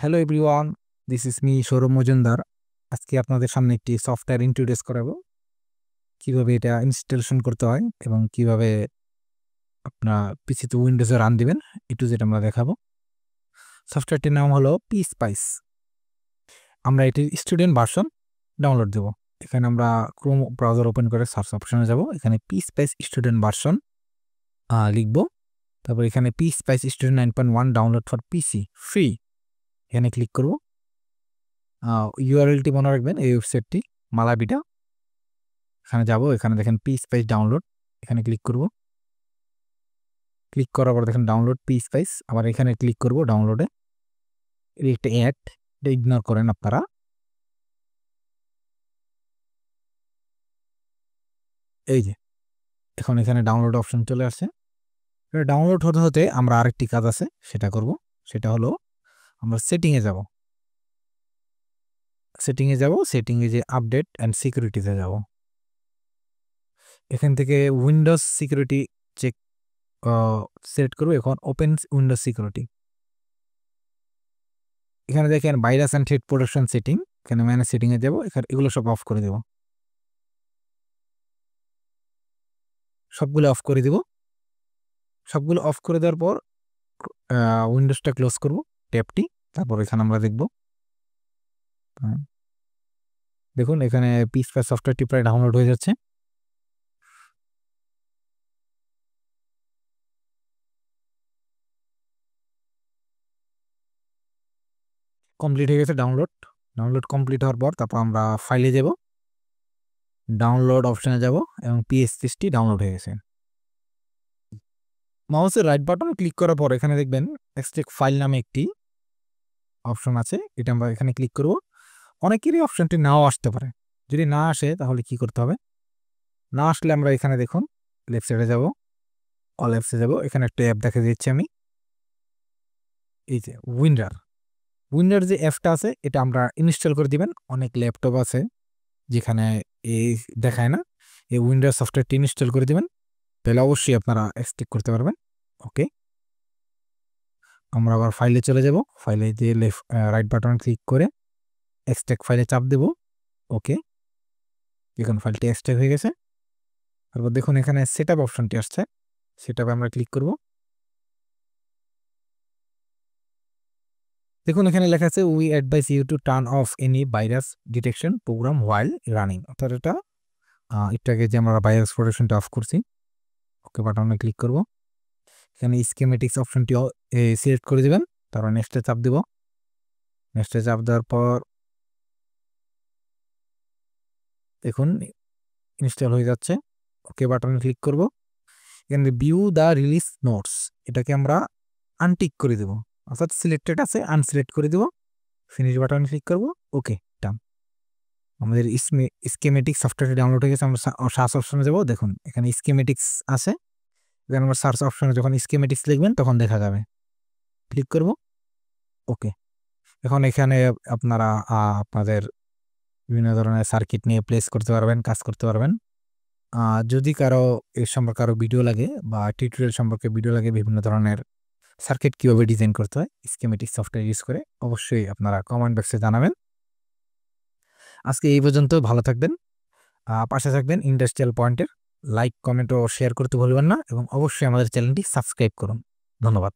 Hello everyone, this is me Sourav Majumdar. আজকে আপনাদের সামনে একটি সফটওয়্যার ইন্ট্রোডিউস করাবো, কিভাবে এটা ইনস্টলেশন করতে হয় এবং কিভাবে আপনার পিসিতে উইন্ডোজে রান দিবেন, একটু যেটা আমরা দেখাবো। সফটওয়্যারটির নাম হলো পি স্পাইস। আমরা এটির স্টুডেন্ট ভার্সন ডাউনলোড দেব। এখানে আমরা ক্রোম ব্রাউজার ওপেন করে সার্চ অপশনে যাব, এখানে পি স্পাইস স্টুডেন্ট ভার্সন লিখব। তারপর এখানে P spice student 9.1 download for PC free, এখানে ক্লিক করব। ইউআরএলটি মনে রাখবেন, এই ওয়েবসাইটটি মালাবিটা। এখানে যাব, এখানে দেখেন পি স্পাইস ডাউনলোড, এখানে ক্লিক করব। ক্লিক করার পর দেখেন ডাউনলোড পি স্পাইস, আবার এখানে ক্লিক করব ডাউনলোডে। এর একটা অ্যাড, এটা ইগনোর করেন আপনারা। এই যে এখন এখানে ডাউনলোড অপশন চলে আসছে। এটা ডাউনলোড হতে হতে আমরা আরেকটি কাজ আছে সেটা করব। সেটা হলো আমরা সেটিংয়ে যাব। সেটিংয়ে যে আপডেট অ্যান্ড সিকিউরিটিতে যাব। এখান থেকে উইন্ডোজ সিকিউরিটি চেক সিলেক্ট করব। এখন ওপেন উইন্ডোজ সিকিউরিটি। এখানে দেখেন virus and threat protection setting, এখানে ম্যানেজ সেটিংয়ে যাব। এখানে এগুলো সব অফ করে দেব, সবগুলো অফ করে দেব। সবগুলো অফ করে দেওয়ার পর উইন্ডোজটা ক্লোজ করব, ট্যাবটি। তারপর এখানে আমরা দেখব, দেখুন এখানে পি স্পাইস সফটওয়্যারটি প্রায় ডাউনলোড হয়ে যাচ্ছে। কমপ্লিট হয়ে গেছে ডাউনলোড কমপ্লিট হওয়ার পর তারপর আমরা ফাইলে যাব, ডাউনলোড অপশনে যাব এবং পিএসপিসটি ডাউনলোড হয়ে গেছে। মাউসের রাইট বাটন ক্লিক করার পর এখানে দেখবেন এক্সট্রাক্ট ফাইল নামে একটি অপশন আছে, এটা আমরা এখানে ক্লিক করব। অনেকেরই অপশনটি নাও আসতে পারে, যদি না আসে তাহলে কি করতে হবে? না আসলে আমরা এখানে দেখুন লেফট সাইডে যাব, অল অ্যাপসে যাব। এখানে একটা অ্যাপ দেখা দিচ্ছি আমি, এই যে উইন্ডার যে অ্যাপটা আছে এটা আমরা ইনস্টল করে দিবেন। অনেক ল্যাপটপ আছে যেখানে এই দেখায় না, এই উইন্ডার সফটওয়্যারটি ইনস্টল করে দিবেন, তাহলে অবশ্যই আপনারা এক্সট্রাক্ট করতে পারবেন। ওকে, আমরা আবার ফাইলে চলে যাব। ফাইলে যে রাইট বাটন ক্লিক করে এক্সট্রাক্ট ফাইলে চাপ দেব। ওকে, এখন ফাইলটি এক্সট্রাক্ট হয়ে গেছে। তারপর দেখুন এখানে সেটআপ অপশনটি আসছে, সেটআপে আমরা ক্লিক করব। দেখুন এখানে লেখা আছে we advise you to turn off any virus detection program while running, অর্থাৎ এটা একটু আগে যে আমরা ভাইরাস প্রোটেকশনটা অফ করছি। ওকে বাটনে ক্লিক করব। এখানে স্কিমেটিক্স অপশনটি সিলেক্ট করে দেবেন, তারপর নেক্সটে চাপ দেব। নেক্সটে চাপ দেওয়ার পর দেখুন ইনস্টল হয়ে যাচ্ছে। ওকে বাটনে ক্লিক করব। এখানে ভিউ দ্য রিলিজ নোটস, এটাকে আমরা আনটিক করে দেব, অর্থাৎ সিলেক্টেড আছে আনসিলেক্ট করে দেব। ফিনিশ বাটনে ক্লিক করব। ওকে ডান, আমাদের স্কিমেটিক সফটওয়্যারটি ডাউনলোড হয়ে গেছে। আমরা সার্চ অপশনে যাব, দেখুন এখানে স্কিমেটিক্স আছে। এখানে আমরা সার্চ অপশনে যখন স্কিমেটিক্স লিখবেন তখন দেখা যাবে, ক্লিক করব। ওকে, এখন এখানে আপনারা আপনাদের বিভিন্ন ধরনের সার্কিট নিয়ে প্লেস করতে পারবেন, কাজ করতে পারবেন। যদি কারো এর সম্পর্কে আরও ভিডিও লাগে বা টিউটোরিয়াল সম্পর্কে ভিডিও লাগে, বিভিন্ন ধরনের সার্কিট কীভাবে ডিজাইন করতে হয় স্কিমেটিক সফটওয়্যার ইউজ করে, অবশ্যই আপনারা কমেন্ট বক্সে জানাবেন। আজকে এই পর্যন্ত, ভালো থাকবেন, পাশে থাকবেন ইন্ডাস্ট্রিয়াল পয়েন্টের। লাইক, কমেন্ট ও শেয়ার করতে ভুলবেন না এবং অবশ্যই আমাদের চ্যানেলটি সাবস্ক্রাইব করুন। ধন্যবাদ।